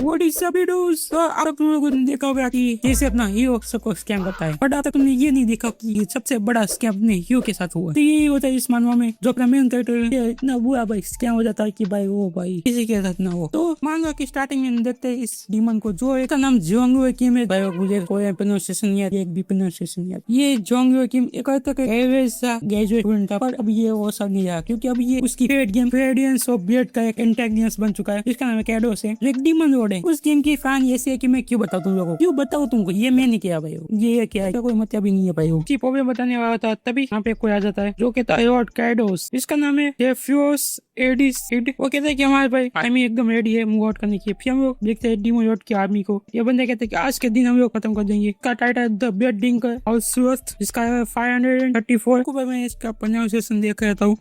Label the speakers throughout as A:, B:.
A: What is up videos. आप तुम लोगों ने देखा होगा कि जैसे अपना हीरो सबको स्कैम करता है, बट आज तक तुमने ये नहीं देखा कि सबसे बड़ा स्कैम अपने हीरो के साथ हुआ। तो ये होता है इस मानवा में, जो अपना मेन कैरेक्टर इतना बुरा भाई स्कैम हो जाता है कि भाई वो भाई किसी के साथ ना हो। तो मानवा की स्टार्टिंग में देखते हैं इस डीमन को, जो एक नाम जोंग किम है। भाई मुझे कोई प्रोनाउंसिएशन नहीं आता, एक भी प्रोनाउंसिएशन नहीं आता। ये जोंग किम एक तक एवरेज सा ग्रेजुएट स्टूडेंट था, पर अब ये वो सब नहीं रहा, क्योंकि अब ये उसकी फेवरेट गेम फेडियंस ऑफ बियर्ड का एक एंटेगनिस्ट बन चुका है, जिसका नाम है कैडोस है, जो एक डीमन लॉर्ड है। उस गेम की फैन ऐसी है कि मैं क्यों बताऊं तुम लोगों को, क्यों बताऊं तुमको, ये मैं नहीं किया भाई, ये क्या है, कोई मतलब ही नहीं है भाई। उसकी प्रॉब्लम बताने वाला था, तभी यहाँ पे कोई आ जाता है जो कहता है लॉर्ड कैडोस, इसका नाम है डेफ्यूस एडिसिड। वो कहता है कि हमारे भाई आर्मी एकदम रेडी है मूव आउट करने की। फिर हम लोग देखते हैं डीमन लॉर्ड की आर्मी को। ये बंदे कहते हैं कि आज के दिन हम लोग खत्म कर देंगे। इसका टाइटल द बियर्डिंग और सूरत, इसका 534 को। मैं इसका प्रोनाउंसिएशन देख रहा था।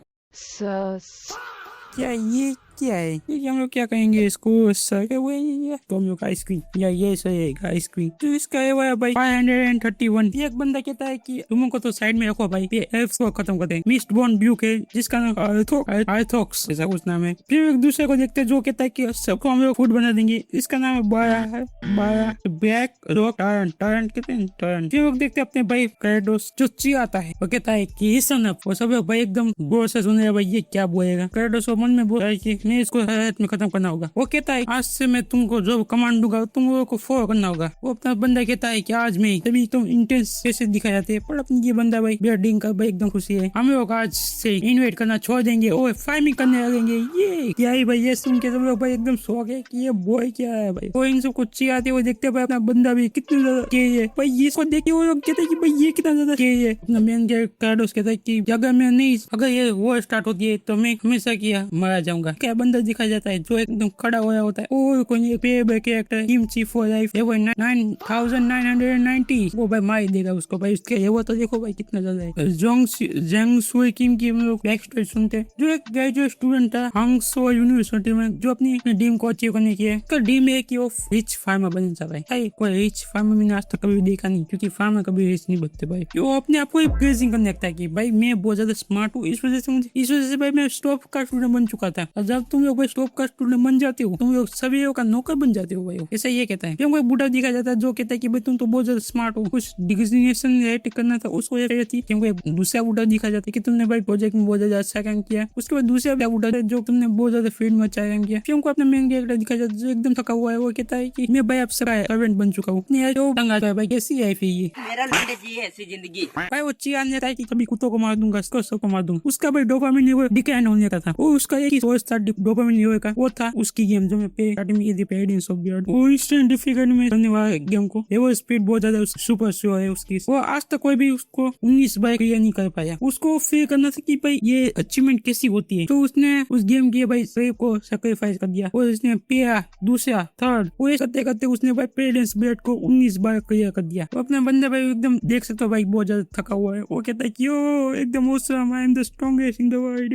A: क्या ये क्या है, ये हम लोग क्या कहेंगे इसको, तो हम लोग आइसक्रीम, या ये सही है आइसक्रीम। तो इसका है भाई 531। एक बंदा कहता है कि तुम को तो साइड में रखो भाई, ये एल्फ को खत्म कर दें। मिस्ट बॉर्न ब्यूक है, जिसका नाम आर्थोक्स ऐसा कुछ नाम है। फिर एक दूसरे को देखते हैं जो कहता है कि सबको हम लोग फूड बना देंगे, इसका नाम है बाया ब्लैक रॉक टारंट कहते हैं टारंट। फिर लोग देखते हैं अपने भाई कैडोस जो चिल्लाता है, वो कहता है कि वो सब लोग भाई एकदम गौर से सुन रहे भाई ये क्या बोलेगा। कैडोस मन में बोल रहा है कि नहीं, इसको हालत में खत्म करना होगा। वो कहता है आज से मैं तुमको जो कमांड दूंगा तुम लोगों को फॉलो करना होगा। वो अपना बंदा कहता है कि आज में तभी तुम इंटेंस कैसे दिखाए जाते हैं, पर अपनी ये बंदा भाई बियर्डिंग का भाई एकदम खुशी है। हम लोग आज से इन्वाइट करना छोड़ देंगे और फार्मिंग करने लगेंगे। ये क्या है भाई, ये सुन के सब लोग भाई एकदम शौक है कि ये बॉय क्या है भाई। वो इन सबको चिल्लाते हुए देखते भाई अपना बंदा भी कितने ज्यादा के है भाई। इसको देख के वो लोग कहते हैं कि भाई ये कितना ज्यादा के है। अपना मेन कैरेक्टर कहता है कि अगर मैं नहीं, अगर ये वो स्टार्ट होती है तो मैं हमेशा किया मारा जाऊंगा। क्या बंदा दिखाया जाता है जो एकदम खड़ा हुआ होता है, और कोई पे character team chief for life 9990 वो भाई मार देगा उसको भाई। उसके ये वो तो देखो भाई कितना ज्यादा है। जेंग सुई किम की हम लोग बैक स्टोरी सुनते हैं, जो एक ग्रेजुएट स्टूडेंट था हांगसो यूनिवर्सिटी में, जो अपनी ड्रीम को अचीव करने की है। उसका ड्रीम है कि वो रिच फार्मर बन जाए भाई। कोई रिच फार्मर मैंने आज तक कभी देखा नहीं, क्योंकि फार्मर कभी रिच नहीं बनते भाई। वो अपने आप को ही प्रेजिंग करने लगता है कि भाई मैं बहुत ज्यादा स्मार्ट हूँ, इस वजह से भाई मैं स्टॉप का स्टूडेंट बन चुका था। और जब तुम लोग स्टॉप का स्टूडेंट बन जाते हो, तुम लोग सभी का नौकर बन जाते हो भाई। ऐसा ये कहता है। कोई बूढ़ा दिखा जाता है जो कहता है कि भाई तुम तो बहुत ज्यादा स्मार्ट हो, कुछ डिग्नेशन रेट करना था उसको थी। क्योंकि दूसरा बूढ़ा दिखा जाता है कि तुमने भाई प्रोजेक्ट में बहुत ज्यादा अच्छा काम किया। उसके बाद दूसरा बूढ़ा जो तुमने बहुत ज्यादा फील्ड में अच्छा काम किया। फिर उनको अपना मेन कैरेक्टर दिखा जाता है जो एकदम थका हुआ है। वो कहता है कि मैं भाई अब सर्वेंट बन चुका हूँ। भाई कैसी है फिर ये
B: मेरा जिंदगी है ऐसी जिंदगी।
A: भाई वो चिल्लाने लगता है कि कभी कुत्तों को मार दूंगा, सबको मार दूंगा। उसका भाई डोपामिन लेवल डिक्लाइन होने का था। वो उसका एक ही सोच था डोपामिन लेवल का, वो था उसकी गेम जो मैं स्टार्टिंग में पेरेंट्स ऑफ बियर्ड। वो इंस्टेंट डिफिकल्ट में करने वाला गेम को, वो स्पीड बहुत ज्यादा सुपर स्लो है उसकी। वो आज तक कोई भी उसको 19 बार क्लियर नहीं कर पाया। उसको फील करना था कि भाई ये अचीवमेंट कैसी होती है। तो उसने उस गेम के भाई सेव को सैक्रिफाइस कर दिया। और उसने पहला दूसरा थर्ड वो करते करते उसने भाई पेरेंट्स बियर्ड को 19 बार क्लियर कर दिया। तो अपना बंदा भाई एकदम देख सकते हो भाई बहुत ज्यादा थका हुआ है। वो कहता है कि यो एकदम awesome, I am the strongest in the world.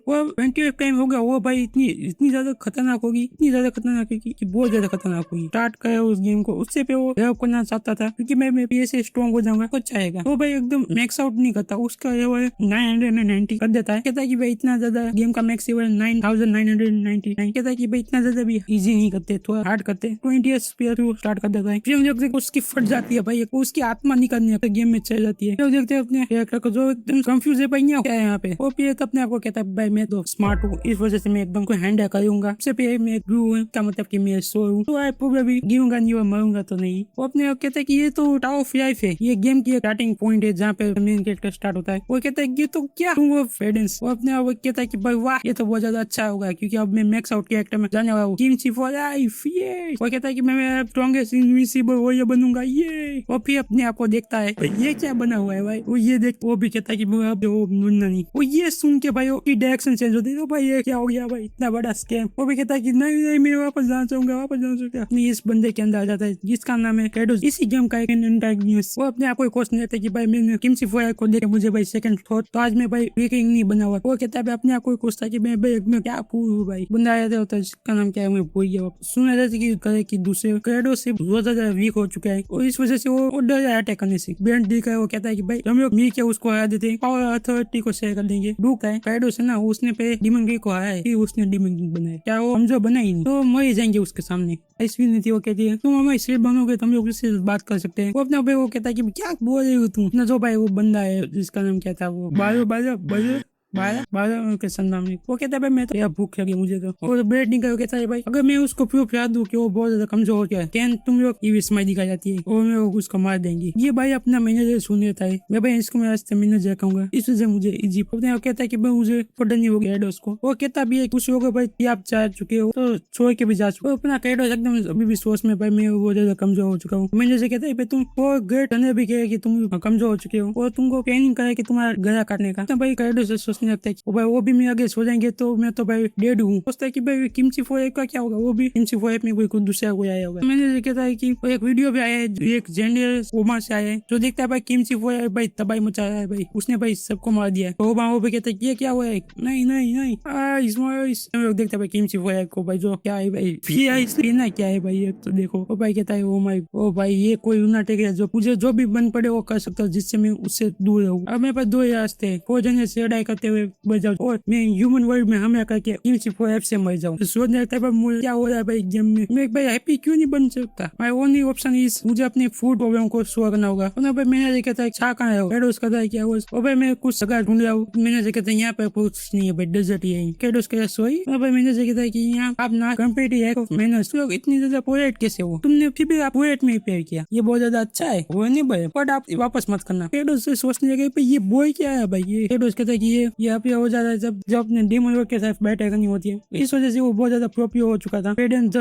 A: वो 20 टाइम होगा वो भाई इतनी ज्यादा खतरनाक होगी, इतनी ज्यादा खतरनाक होगी कि बहुत ज्यादा खतरनाक होगी। स्टार्ट किया उस गेम को, उससे पे वो डेवलप करना चाहता था क्योंकि मैं पीएस स्ट्रॉन्ग हो जाऊंगा, कुछ चाहेगा। वो भाई एकदम मैक्स आउट नहीं करता, उसका लेवल 990 कर देता है। कहता है कि भाई इतना ज्यादा गेम का मैक्स लेवल 9999। कहता है कि भाई इतना ज्यादा भी इजी नहीं करते, थोड़ा हार्ड करते। 20 स्टार्ट कर देता है। फिर हम देखते उसकी फट जाती है भाई, उसकी आत्मा निकलने गेम में चल जाती है। देखते हैं अपने कैरेक्टर को जो एकदम कंफ्यूज है भाई क्या है यहाँ पे। वो पीएस अपने आप को कहता है भाई मैं तो स्मार्ट हूँ, इस वजह से मैं एकदम को हैंडल करूंगा। सबसे पहले मैं ग्रू हूँ, क्या मतलब कि मैं सो हूँ, तो आई प्रोबेबली गिरूंगा नहीं और मरूंगा तो नहीं। वो अपने आप कहता है कि ये तो टावर ऑफ लाइफ है, ये गेम की स्टार्टिंग पॉइंट है जहाँ पे मेन कैरेक्टर स्टार्ट होता है। वो कहता है ये तो क्या तुम वो फेडेंस। वो अपने आप कहता है कि भाई वाह ये तो बहुत ज्यादा अच्छा होगा क्योंकि अब मैं मैक्स आउट कैरेक्टर में जाने वाला हूँ, टीम चीफ फॉर लाइफ। ये वो कहता है कि मैं स्ट्रॉन्गेस्ट इनविंसिबल वो ये बनूंगा। ये वो फिर अपने आप को देखता है ये क्या बना हुआ है भाई। वो ये देख वो भी कहता है कि वो नहीं। वो ये सुन के भाई उसकी डायरेक्शन चेंज होती है। भाई ये क्या हो गया भाई, इतना बड़ा स्कैम। वो भी कहता है कि नहीं मैं वापस जाना चाहूंगा, वापस जाना चाहूंगा। अपनी इस बंदे के अंदर आ जाता है जिसका नाम है कैडोस, इसी गेम का एक एंटागनिस्ट। वो अपने आप को क्वेश्चन लेता है कि भाई मैंने किमसी फोया को देखे मुझे भाई सेकंड थॉट तो आज मैं भाई विकिंग नहीं बना हुआ। वो कहता है अपने आप को पूछता है कि मैं क्या हूँ भाई। बंदा आया होता है जिसका नाम क्या है मैं भूल गया। सुना जाता है कि दूसरे कैडोस से बहुत ज्यादा वीक हो चुका है और इस वजह से वो डर जाए अटैक करने से। ब्रेंट डी का वो कहता है कि भाई हम लोग मिलकर उसको हरा देते हैं और अथॉरिटी को शेयर कर देंगे। डूक है कैडोस है ना, उसने पे डीमन को हराया है, उसने डिमिंग बनाया, क्या वो हम जो बनाई नहीं तो मर ही जाएंगे उसके सामने। ऐसी नहीं थी, वो कहती है तुम हमारी स्लेव बनोगे तो हम लोग उससे बात कर सकते हैं। वो अपना भाई वो कहता है कि क्या बोल रही हो तुम। ना जो भाई वो बंदा है जिसका नाम क्या था, वो बाजू बाजू बाजू बारह बारह के संनाम में, वो कहता है भाई मैं तो यार भूख लगी मुझे तो, और ब्रेड नहीं कर कहता है भाई अगर मैं उसको प्रूफ याद दूं कि वो बहुत ज्यादा कमजोर हो गया है, कैन तुम लोग ये स्माइल दिखाई जाती है और मैं उसको मार देंगी। ये भाई अपना मैनेजर सुन लेता है, मैं भाई इसको मैं आज से मैनेजर कहूंगा, इस वजह से मुझे इजी अपने कहता है कि भाई मुझे पता नहीं हो गया एडोस को। वो कहता भी है कुछ लोगों भाई कि आप जा चुके हो तो छोड़ के भी जा चुके हो, अपना एडोस एकदम अभी भी सोच में भाई मैं बहुत ज्यादा कमजोर हो चुका हूँ। मैनेजर कहता है तुम वो ग्रेट भी कहे कि तुम कमजोर हो चुके हो और तुमको प्लानिंग करे कि तुम्हारा गला काटने का, तो भाई एडोस सोचने लगता है भाई वो भी मैं आगे सो जाएंगे तो मैं तो भाई डेड हूँ। सोचता है कि भाई किमची फोएब का क्या होगा, वो भी किमची फोएब में कोई दूसरा कोई आया होगा। मैंने कहता है कि एक वीडियो भी आया है, एक जेंडर ओमा से आया है जो देखता है भाई किमची फोएब भाई तबाही मचा रहा है भाई, उसने भाई सबको मार दिया है। ओमा वो भी कहता है ये क्या हुआ है, नहीं नहीं नहीं इसमें देखता है भाई किमची फोएब को भाई जो क्या है भाई पीना क्या है भाई, तो देखो वो भाई कहता है ओ भाई ये कोई लुनाटिक है जो मुझे जो भी बन पड़े वो कर सकता हूँ जिससे मैं उससे दूर रहूँ। अब मेरे पास दो रास्ते, वो जने से लड़ाई करते हुए बच जाओ और मैं ह्यूमन वर्ल्ड में हमला करके किमची फोएब से मर जाऊं। तो सोचने लगता है भाई मुझे क्या हो रहा है भाई गेम में, मैं भाई हैप्पी क्यों नहीं बन सकता। माय ओनली ऑप्शन इज मुझे अपने फूड प्रॉब्लम को सॉल्व करना होगा। और भाई मैंने कहता है छा कहाँ है कैडोस कहता है क्या और भाई मैं कुछ जगह ढूंढ रहा हूँ। मैंने कहता है यहाँ पे कुछ नहीं है भाई डेजर्ट ही है। कैडोस कहता है सोई। भाई मैंने कहता है कि यहाँ आप ना कंपेटिव ऑफ मैनर्स इतनी ज्यादा पोएट कैसे हो तुमने, फिर भी आप पोएट में प्यार किया, ये बहुत ज्यादा अच्छा है वो नहीं भाई बट आप वापस मत करना। कैडोस से सोचने लगे ये बॉय क्या है भाई, ये कैडोस कहता है कि ये आप हो जाता है जब अपने डीमन रोड के साथ बैठे करनी होती है, इस वजह से वो बहुत ज्यादा प्रोपियो हो चुका था।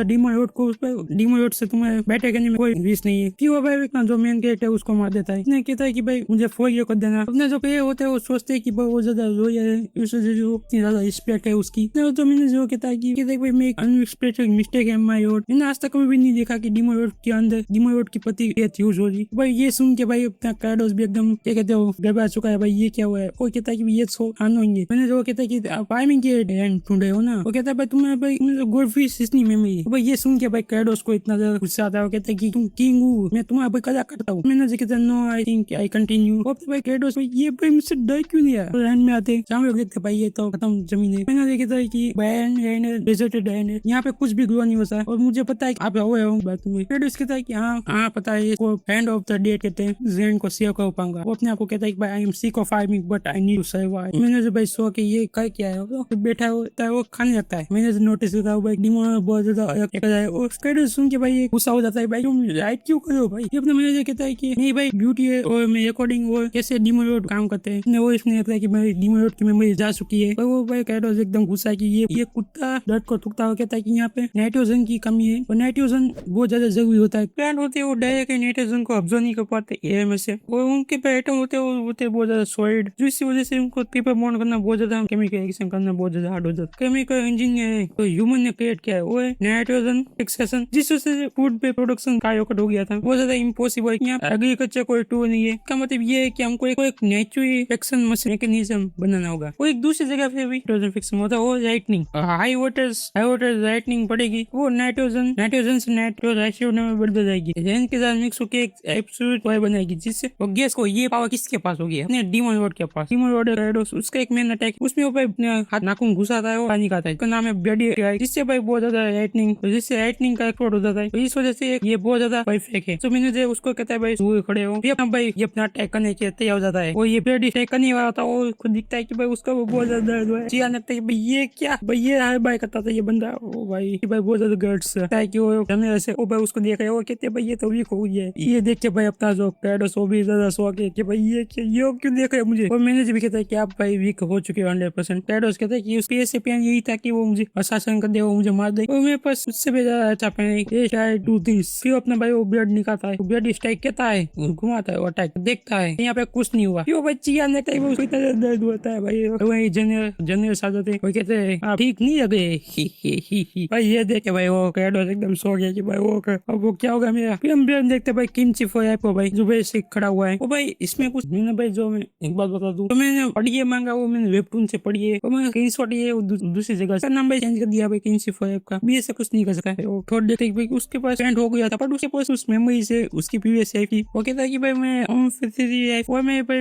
A: डीमन रोड को डीमन रोड से तुम्हें बैठे करने में कोई विश नहीं है। फिर वो भाई इतना जो मेन कैरेक्टर उसको मार देता है, इसने कहता है कि भाई मुझे फोर कर देना। अपने जो प्लेयर होते हैं वो सोचते हैं कि वो ज्यादा लॉयल है, इस वजह से इतनी ज्यादा रिस्पेक्ट है उसकी। तो मैंने जो कहता है कि भाई मैं एक अनएक्सपेक्टेड मिस्टेक है माय रोड, मैंने आज तक कभी भी नहीं देखा कि डीमन रोड के अंदर डीमन रोड की पति यूज हो रही। भाई ये सुन के भाई अपना कार्डोस भी एकदम क्या कहते हो घबरा चुका है भाई ये क्या हुआ है। वो कहता है कि ये सो होंगे। मैंने जो कहता है कि टाइमिंग के एंड ढूंढे हो ना, वो कहता है भाई तुम्हें भाई गोल्डफिश इतनी मेमोरी। भाई ये सुन के भाई कार्डोस को इतना ज्यादा गुस्सा आता है, वो कहता है कि तुम किंग हो मैं तुम्हारा भाई कदा करता हूँ। मैंने जो कहता है no I think I continue. भाई कार्डोस भाई ये भाई मुझसे डर क्यों नहीं आया। तो एंड में आते सामने लोग देखते भाई ये तो खत्म जमीन है। मैंने देखा था कि डेजर्टेड है, यहाँ पे कुछ भी ग्रो नहीं होता और मुझे पता है आप हुए हो बात में। कार्डोस कहता है कि हाँ पता है इसको एंड ऑफ द डे कहते हैं, जेन को सेव कर पाऊंगा। वो अपने आप को कहता है कि भाई I am sick of farming but I need to survive. मैंने जो भाई सो के ये कर क्या है तो बैठा होता है वो खाने लगता है। मैंने नोटिस किया भाई डिमो बहुत ज्यादा सुन के भाई गुस्सा हो जाता है, भाई तुम राइट क्यों करो भाई। ये अपने मैनेजर कहता है कि नहीं भाई ड्यूटी है और मैं अकॉर्डिंग वो कैसे डिमो रोड काम करते हैं वो इसने लगता है कि भाई डिमो रोड की मेमोरी जा चुकी है। और वो भाई कैडोस एकदम गुस्सा है कि ये कुत्ता डट को थूकता हुआ कहता है कि यहाँ पे नाइट्रोजन की कमी है और नाइट्रोजन बहुत ज्यादा जरूरी होता है। प्लांट होते हैं वो डायरेक्ट नाइट्रोजन को ऑब्जर्व नहीं कर पाते एयर में से, और उनके पे एटम होते हैं वो होते हैं बहुत ज्यादा सॉलिड, जिसकी वजह से उनको पेपर बॉन्ड करना बहुत ज्यादा केमिकल रिएक्शन करना बहुत ज्यादा हार्ड हो जाता है। केमिकल इंजीनियर है तो ह्यूमन ने क्रिएट किया है वो है नाइट्रोजन फिक्सेशन, जिस वजह से फूड पे प्रोडक्शन कायोकट हो गया था। बहुत ज्यादा इम्पॉसिबल है। यहाँ एग्रीकल्चर कोई टूल नहीं है। इसका मतलब ये है कि हमको एक नेचुरल फिक्शन मैकेनिज्म बनाना होगा। वो एक दूसरी जगह पे भी नाइट्रोजन फिक्शन होता है वो लाइटनिंग, हाई वाटर लाइटनिंग पड़ेगी वो नाइट्रोजन से नाइट्रोजन में बदल जाएगी, रेन के साथ मिक्स होकर एक एब्सोल्यूट वायर बनाएगी, जिससे वो गैस को ये पावर किसके पास होगी अपने डीमन रोड के पास। डीमन रोड कार्डोस उसका एक मेन अटैक उसमें वो भाई अपने हाथ नाखून घुसाता है और पानी खाता है, उसका नाम है ब्लडी, जिससे भाई बहुत ज्यादा लाइटनिंग, जिससे लाइटनिंग का एक्सप्लोड हो जाता है। तो इस वजह से ये बहुत ज्यादा परफेक्ट है। तो मैंने जो उसको कहता है भाई दूर खड़े हो, अपना भाई ये अपना अटैक करने के तैयार हो जाता है और ये ब्लडी अटैक करने वाला था और खुद दिखता है कि भाई उसका वो बहुत ज्यादा दर्द हुआ है। चिया लगता है कि भाई ये क्या भाई ये हर बार करता था ये बंदा, ओ भाई बहुत ज्यादा गर्ड्स है कि वो ऐसे ओ भाई उसको देख रहे हो कहते भाई ये तो वीक हो गई है। ये देख के भाई अपना जो कार्डोस वो भी ज्यादा शौक है कि भाई ये क्यों देख रहे हो मुझे। और मैंने भी कहता है कि आप भाई वीक हो चुके हो 100%। कार्डोस कहता है कि उसके ऐसे प्लान यही था कि वो मुझे शासन कर दे, वो मुझे मार दे, और मेरे पास उससे भी ज्यादा अच्छा प्लान है डू दिस। फिर अपना भाई वो ब्लड निकालता है, ब्लड स्ट्राइक कहता है, घुमाता है, अटैक देखता है यहाँ पे कुछ नहीं हुआ। भाई चिया लगता है उसको इतना दर्द होता है भाई। वही जनरल आ जाते वो कहते हैं आप ठीक नहीं लगे भाई। ये देखे भाई वो कार्डोस एकदम सो गया कि भाई वो अब वो क्या होगा मेरा। फिर हम देखते भाई किमची फोएब भाई जो भाई खड़ा हुआ है वो भाई इसमें कुछ मैंने भाई जो मैं एक बात बता दूं तो मैंने पढ़िए मांगा का वो मैंने वेबटून से पढ़ी है, और मैं कहीं शॉट ये दूसरी जगह से नाम भाई चेंज कर दिया भाई किंग ऐप का भी, ऐसा कुछ नहीं कर सकता है। वो थोड़ा देखते भाई उसके पास फ्रेंड हो गया था, बट उसके पास उस मेमोरी से उसकी प्रीवियस लाइफ की वो कहता है कि भाई मैं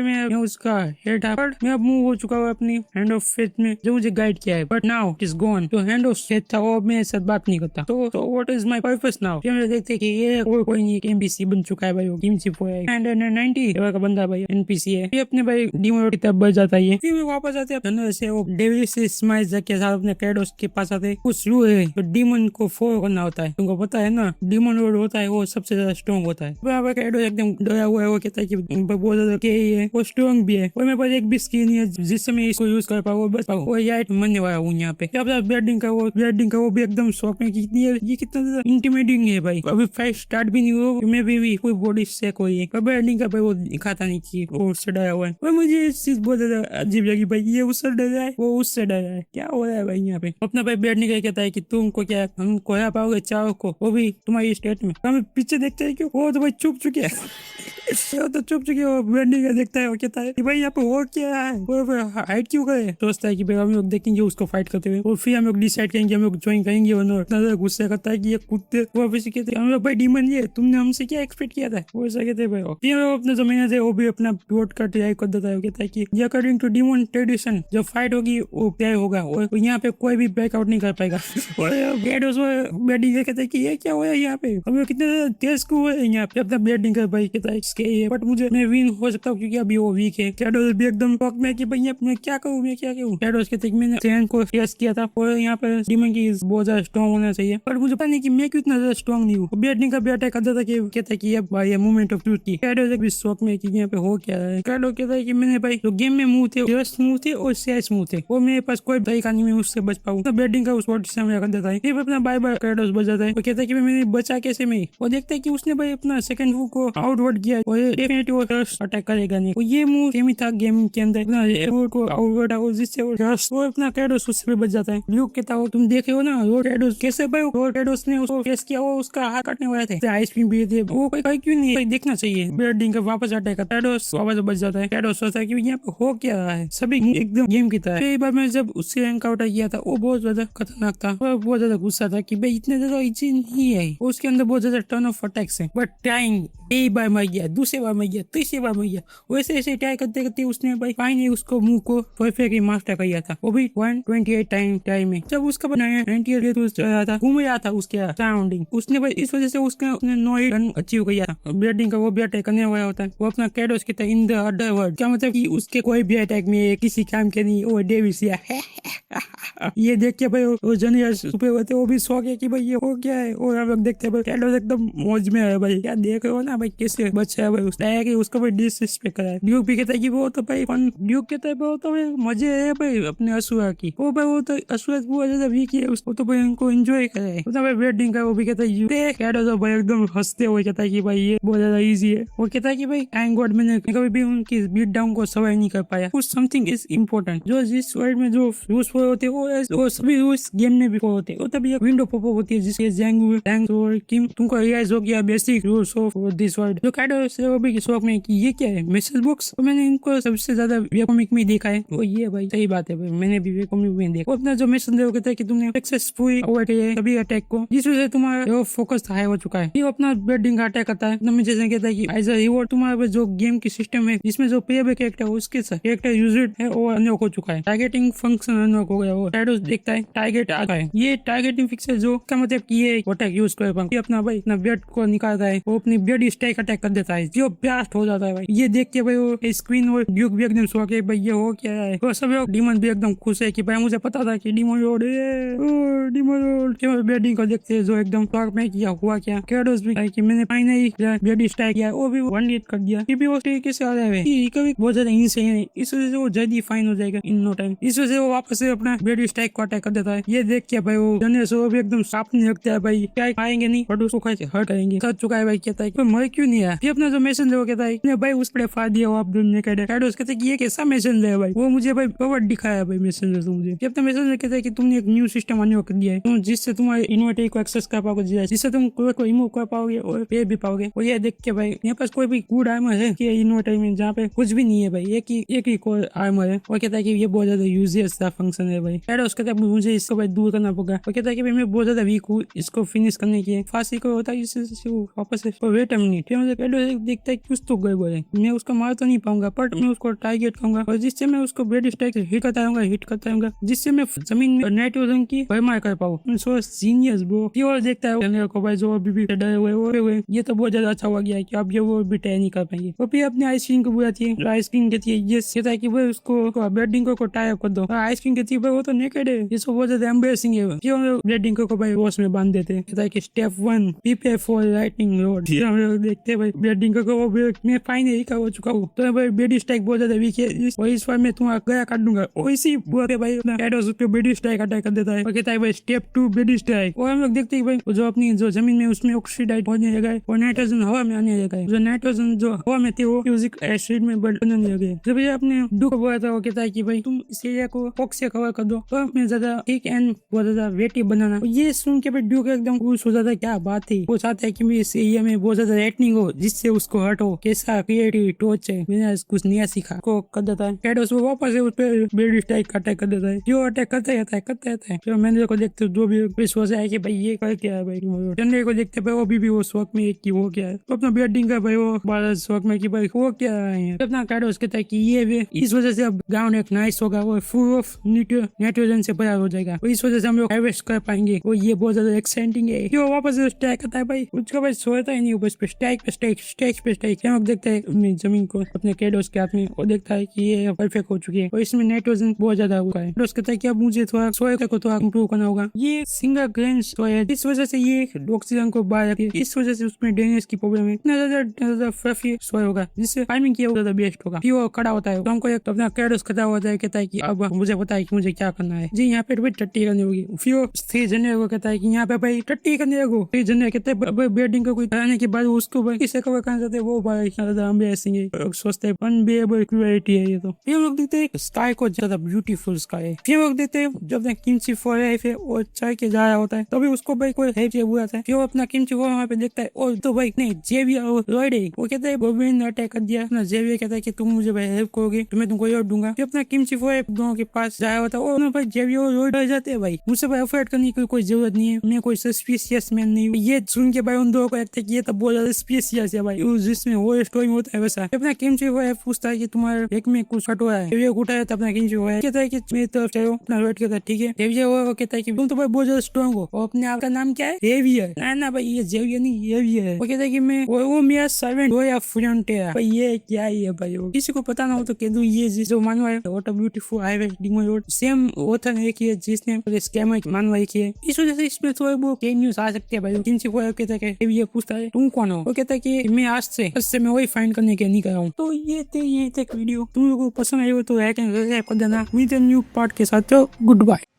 A: मैं उसका हेड था, बट मैं अब मूव हो चुका हूँ अपनी हैंड ऑफ फेथ में जो मुझे गाइड किया है, but now it is gone. तो हैंड ऑफ फेथ था वो मेरे साथ बात नहीं करता, तो what is my purpose now. फिर हम देखते कि ये कोई नहीं एमबीसी बन चुका है भाई, वो किम चिप है 190 का बंदा भाई एनपीसी है। ये अपने भाई डीमो की तरफ बढ़ जाता है, फिर वापस आते हैं से वो डेविस स्माइल के साथ अपने क्रेडोस के पास आते। कुछ रू है तो डीमन को फॉलो करना होता है, तुमको पता है ना डीमन रोड होता है वो सबसे ज्यादा स्ट्रॉन्ग होता है। क्रेडोस एकदम डरा हुआ है, वो कहता है कि बहुत ज्यादा है, वो स्ट्रॉन्ग भी है, और मेरे पास एक भी स्किन है जिससे मैं इसको यूज कर पाऊँ, बस वो यार मरने वाला हूँ यहाँ पे। ब्रेडिंग का वो भी एकदम शौक में कितनी है, ये कितना ज्यादा इंटिमेटिंग है भाई। अभी फाइट स्टार्ट भी नहीं हुआ, मैं भी कोई बॉडी सेक हुई है, ब्रेडिंग का भाई वो दिखाता नहीं कि वो उससे डरा हुआ है। और मुझे इस चीज बहुत ज्यादा अजीब लगी भाई, ये उससे डरा है, वो उससे डरा है, क्या हो रहा है भाई यहाँ पे। अपना भाई ब्रेडिंग का कहता है कि तुमको क्या हम कोया पाओगे चाव को, वो भी तुम्हारी स्टेट में। हमें पीछे देखते है क्यों, वो तो भाई चुप चुके हैं वो तो चुप चुके हो। ब्रेडिंग का देखता है, वो कहता है कि भाई यहाँ पे हो क्या है, वो हाइट क्यों करे। सोचता है कि भाई हम लोग देखेंगे उसको फाइट करते हुए, और फिर हम लोग डिसाइड करेंगे हम लोग ज्वाइन करेंगे और इतना गुस्सा करता है कि ये कुत्ते। वो फिर कहते हैं हम लोग भाई डीमन ये तुमने हमसे क्या एक्सपेक्ट किया था, वो ऐसा कहते हैं भाई। फिर अपने जमीन से वो भी अपना वोट का ट्राई कर देता है, वो कहता है कि अकॉर्डिंग टू डीमन ट्रेडिशन जब फाइट होगी वो तय होगा, और यहाँ पे कोई भी बैकआउट नहीं कर पाएगा। ब्रेडिंग कहता है कि ये क्या हुआ यहाँ पे, हम लोग कितने तेज को है यहाँ पे। अपना ब्रेडिंग का भाई कहता है बट मुझे मैं विन हो सकता हूँ क्योंकि अभी वो वीक है। शैडोज भी एकदम शॉक में कि भाई मैं क्या करूँ, मैं क्या करूँ। शैडोज कहते हैं कि मैंने ट्रेन को फेस किया था और यहाँ पे डीमन की बहुत ज्यादा स्ट्रॉन्ग होना चाहिए, पर मुझे पता नहीं कि मैं क्यों इतना ज्यादा स्ट्रॉन्ग नहीं हूँ। ब्रेडिंग का भी अटैक करता था कि कहता है कि भाई ये मूवमेंट ऑफ ट्रूथ की। शैडोज भी शॉक में कि यहाँ पे हो क्या है। शैडो कहता है कि मैंने भाई जो गेम में मूव थे जस्ट मूव थे और शेष मूव थे, वो मेरे पास कोई तरीका नहीं मैं उससे बच पाऊँ। ब्रेडिंग का उस वर्ड से कर देता है, फिर अपना बाय बाय शैडोज बच जाता है। वो कहता है कि मैंने बचा कैसे में, वो देखता है कि उसने भाई अपना सेकंड मूव को आउटवर्ड किया और डेफिनेटली वो अटैक करेगा नहीं। वो ये मूव सेम ही था गेम के अंदर को आउटवर्ड और जिससे वो अपना क्रेडोस उससे भी बच जाता है। ल्यूक कहता हो तुम देखे हो ना वो क्रेडोस कैसे भाई वो क्रेडोस ने उसको फेस किया, वो उसका हाथ काटने वाले थे, आइसक्रीम भी थे, वो कोई क्यों नहीं देखना चाहिए। ब्रेडिंग का वापस अटैक करता है, क्रेडोस वापस बच जाता है। क्रेडोस सोचता है कि यहाँ पे हो क्या रहा है, सभी एकदम गेम की तरह। एक बार मैं जब उससे एनकाउंटर किया था वो बहुत ज्यादा खतरनाक था, वो बहुत ज्यादा गुस्सा था कि भाई इतने ज्यादा इजी नहीं है, उसके अंदर बहुत ज्यादा टर्न ऑफ अटैक्स है, बट टाइम एक बार मर गया, दूसरे बार मर गया, तीसरी बार मर गया, वैसे ऐसे ट्राई करते करते उसने भाई फाइनली उसको मुंह को परफेक्टली मास्टर कर लिया था, वो भी 128 टाइम में। जब उसका 98 था घूम रहा था उसके सराउंडिंग, उसने भाई इस वजह से उसने 9 रन अचीव किया था। ब्रेडिंग का वो भी अटैक करने वाला होता है, वो अपना क्रेडोस के इन द अदर वर्ल्ड, क्या मतलब कि उसके कोई भी अटैक में किसी काम के नहीं, वो डेविस या ये देख के भाई वो जूनियर सुपर होते वो भी शौक है कि भाई ये हो क्या है, और हम लोग देखते हैं भाई क्रेडोस एकदम मौज में है भाई, क्या देख रहे हो ना भाई कैसे बच्चा है भाई, उसका भाई डिसरिस्पेक्ट करा है। ड्यूक भी कहता है कि वो तो भाई ड्यूक कहता है वो तो भाई मजे है भाई अपने असुआ की, वो भाई वो तो असुआ बहुत ज्यादा वीक है, उसको तो भाई उनको एंजॉय करे है। भाई ब्रेडिंग का वो भी कहता है क्रेडोस भाई एकदम हंसते हुए कहता है कि भाई ये बहुत ज्यादा इजी है। वो कहता है कि भाई थैंक गॉड मैंने कभी भी उनकी बीट डाउन को सर्वाइव नहीं कर पाया, कुछ समथिंग इज इम्पोर्टेंट, जो जिस वर्ल्ड में जो रूल्स फॉलो होते हैं वो सभी रूल्स गेम में भी फॉलो होते हैं। वो तभी एक विंडो पॉप होती है जिसके किम तुमको रियलाइज हो गया basic rules of this world. जो क्रेडोस है वो भी शौक में कि ये क्या है मैसेज बॉक्स, तो मैंने इनको सबसे ज्यादा वेबकॉमिक में देखा है, वो ये भाई सही बात है भाई, मैंने भी वेबकॉमिक में देखा। अपना जो मैसेज है वो कहता है कि तुमने सक्सेसफुली अवॉइड किया सभी अटैक को, जिस वजह से तुम्हारा फोकस हाई हो चुका है। ये अपना ब्रेडिंग का अटैक करता है, मैं जैसे कहता है कि एज अ रिवॉर्ड तुम्हारा जो गेम की सिस्टम है जिसमें जो प्लेबैक कैरेक्टर है उसके साथ कैरेक्टर यूज्ड है वो अनलॉक हो चुका है, टारगेटिंग फंक्शन अनलॉक हो गया। वो क्रेडोस देखता है टारगेट आता है, ये टारगेटिंग फिक्स है जो का मतलब कि ये अटैक यूज कर पाऊं, अपना भाई अपना ब्लड को निकालता है, वो अपनी ब्लड स्ट्राइक अटैक कर देता है जो ब्लास्ट हो जाता है भाई। ये देख के भाई वो स्क्रीन और ड्यूक भी एकदम शौक है भाई ये हो क्या है, तो सब लोग डीमन भी एकदम खुश है कि भाई मुझे पता था कि डीमन रोड ब्रेडिंग को देखते हैं जो एकदम शौक में किया हुआ क्या। क्रेडोस भी कि मैंने फाइनली ब्लड स्ट्राइक किया, वो भी 1 हिट कर दिया, फिर भी वो तरीके से आ रहा है, रिकवरी बहुत ज्यादा इंसेन है, इस वजह से वो जल्दी फाइन हो जाएगा इन नो टाइम, इस वजह से वो वापस से अपना ब्लड स्ट्राइक को अटैक कर देता है। ये देख के भाई वो जनेस वो भी एकदम साफ नहीं लगता है भाई, क्या खाएंगे नहीं बट उसको खाएंगे हर्ट करेंगे, कर चुका है भाई, कहता है कि मर क्यों नहीं आया। फिर अपना जो मैसेंजर वो कहता है "नहीं भाई उस पर फाड़ दिया हो आप दोनों ने कैडोस कहते हैं कि ये कैसा मैसेंजर है भाई, वो मुझे भाई फॉरवर्ड दिखाया भाई मैसेंजर तो मुझे जब तक मैसेंजर कहता है कि तुमने एक न्यू सिस्टम अनलॉक कर दिया है जिससे तुम्हारे इन्वर्टर को एक्सेस कर पाओगे, जिससे तुम कोड को रिमूव कर पाओगे और पे भी पाओगे। और ये देख के भाई मेरे पास कोई भी गुड आर्मर है कि इन्वर्टर में जहाँ पे कुछ भी नहीं है भाई, एक ही कोर आर्मर है। वो कहता है कि ये बहुत ज्यादा यूजलेस सा फंक्शन है भाई। कैडोस कहता है मुझे इसको भाई दूर करना पड़ेगा। वो कहता है कि भाई मैं बहुत ज्यादा वीक हूँ इसको फिनिश करने की, फांसी को होता है इससे वापस से वेट नहीं। फिर मुझे कैडोस देखता है कुछ तो गड़बड़ है, मैं उसको मार तो नहीं पाऊंगा बट मैं उसको टारगेट करूंगा और जिससे मैं उसको ब्रेड स्ट्राइक हिट करता रहूंगा जिससे मैं जमीन में नाइट्रोजन की भरमार कर पाऊँ। सो जीनियस ब्रो। प्योर देखता है को भाई जो अभी भी डरे हुए ये तो बहुत ज्यादा अच्छा हुआ गया है कि अब ये वो भी तय नहीं कर पाएंगे। वो भी अपने आइसक्रीम को बुलाती है, आइसक्रीम कहती है ये कहता है कि भाई उसको बेडिंग को टाई अप कर दो। आइसक्रीम कहती है भाई वो तो नेकेड है, ये सब बहुत ज्यादा एम्बेसिंग है। क्यों बेडिंग को भाई वॉश में बांध देते हैं। कहता है कि step 1 prepare for lightning road. देखते हैं भाई बेडिंग को वो मैं फाइनली का हो चुका हूँ तो भाई बेडी स्ट्राइक बहुत ज्यादा वीक है और इस बार मैं तुम्हारा गया काट दूंगा। इसी बोलते भाई कैडोस उस पे बेडी स्ट्राइक अटैक कर देता है और कहता है भाई स्टेप 2 बेडी स्ट्राइक। और हम लोग देखते हैं भाई जो अपनी जो जमीन में उसमें ऑक्सीडाइज होने लगा और नाइट्रोजन हवा में आने लगा है। जो नाइट्रोजन जो हवा में थे वो म्यूजिक एसिड में बनने लगे। जब ये अपने दुख बोला था वो कहता है कि भाई तुम इस एरिया को फॉक्स से कवर कर दो और मैं ज्यादा थिक एंड बहुत ज्यादा वेटी बनाना। ये सुन के भाई ड्यूक एकदम खुश हो जाता है, क्या बात है। वो चाहता है कि मैं इस एरिया में बहुत ज्यादा रेटनिंग हो जिससे उसको हट हो। कैसा क्रिएटिव टोच है, मैंने कुछ नया सीखा को कर देता है। कैडोस वो वापस उस पर बेडी स्ट्राइक अटैक कर देता है। जो अटैक करता रहता है। फिर मैंने को देखते जो भी विश्वास है कि भाई ये कर क्या है भाई। चंद्र को देखते भाई वो भी वो शौक में एक की वो क्या है तो अपना बेडिंग का भाई वो बड़ा शौक में कि भाई वो क्या है। अपना कैडोस कहता है कि ये भी इस वजह से अब गाँव एक नाइस होगा, वो फुल ऑफ नाइट्रोजन से भरा हो जाएगा, इस वजह से हम लोग हार्वेस्ट कर पाएंगे। वो ये बहुत ज्यादा एक्साइटिंग है। जो वापस स्ट्राइक करता है भाई उसका भाई सोता ही नहीं, बस पे स्ट्राइक पे स्ट्राइक हम देखते हैं अपनी जमीन को अपने कैडोस के हाथ में और देखता है कि ये परफेक्ट हो चुकी है और इसमें नाइट्रोजन बहुत ज्यादा हुआ है। कैडोस कहता है कि अब मुझे थोड़ा सोए को थोड़ा इंप्रूव करना होगा। ये सिंगल ग्रेन सोया है, इस वजह से ये ऑक्सीजन को बाहर रखी है, इस वजह से उसमें ड्रेनेज की प्रॉब्लम है। इतना ज्यादा फ्लफी सोया होगा जिससे फार्मिंग किया ज्यादा बेस्ट होगा। फिर वो खड़ा होता है तो हमको एक अपना कैडोस खड़ा होता है, कहता है कि अब मुझे पता है कि मुझे क्या करना है जी। यहाँ पे भाई टट्टी करनी होगी। फिर वो 3 जनवरी को कहता है कि यहाँ पे भाई टट्टी करने को 3 जनवरी कहते हैं बेडिंग का कोई कराने के बाद उसको किसे कवर करना चाहते हैं वो भाई ज्यादा अमेजिंग है, सोचते हैं अनबिलीवेबल क्रिएटिविटी है ये तो। फिर लोग देखते हैं स्काई को ज्यादा ब्यूटीफुल स्काई है। फिर लोग देखते हैं जब किमची फॉर है और चाय के जा रहा होता है तभी उसको भाई कोई हेल्प चाहिए हुआ था। फिर वो अपना किमची फॉर वहाँ पे देखता है और तो भाई नहीं जेवियर और लॉयड है। वो कहता है गोविंद ने अटैक कर दिया। अपना जेवियर कहता है कि तुम मुझे भाई हेल्प करोगे तो मैं तुमको और दूंगा। फिर अपना किमची फॉर दोनों के पास जाया होता है और भाई जेवियर और लॉयड रह जाते हैं। भाई मुझसे भाई अफोर्ड करने की कोई जरूरत नहीं है, मैं कोई सस्पिशियस मैन नहीं हूँ। ये सुन के भाई उन दोनों को लगता है कि ये तो बहुत ज्यादा स्पेशियस है भाई, जिसमें वो स्टोरी में होता है वैसा। अपना किमची फॉर पूछता है कि तुम्हारे एक में कुछ हट हुआ है। जेवियर उठा है तो अपना किमची फॉर कहता है कि मेरी तरफ चलो। अपना लॉयड कहता है ठीक है। जेवियर वो कहता है कि तुम तो भाई बहुत ज्यादा स्ट्रॉन्ग हो और अपने आप का नाम क्या है जेवियर। ना भाई ये जेवियर नहीं जेवियर है। वो कहता है कि मैं वो मेरा सर्वेंट हो या फ्रेंड है भाई, ये क्या ही है भाई। वो किसी को पता ना हो तो कह दूं ये जो मानवा है what a beautiful highway road same author ने की है जिसने स्कैमर मानवा की है। इस वजह से इसमें थोड़े बहुत के न्यूज आ सकते हैं भाई। किसी को कहता है कि ये पूछता है तुम कौन हो, वो कहता है कि मैं आज से मैं वही फाइंड करने के नहीं कर रहा हूँ। तो ये थे वीडियो, तुम लोगों को पसंद आई हो तो लाइक एंड सब्सक्राइब कर देना। न्यू पार्ट के साथ गुड बाय।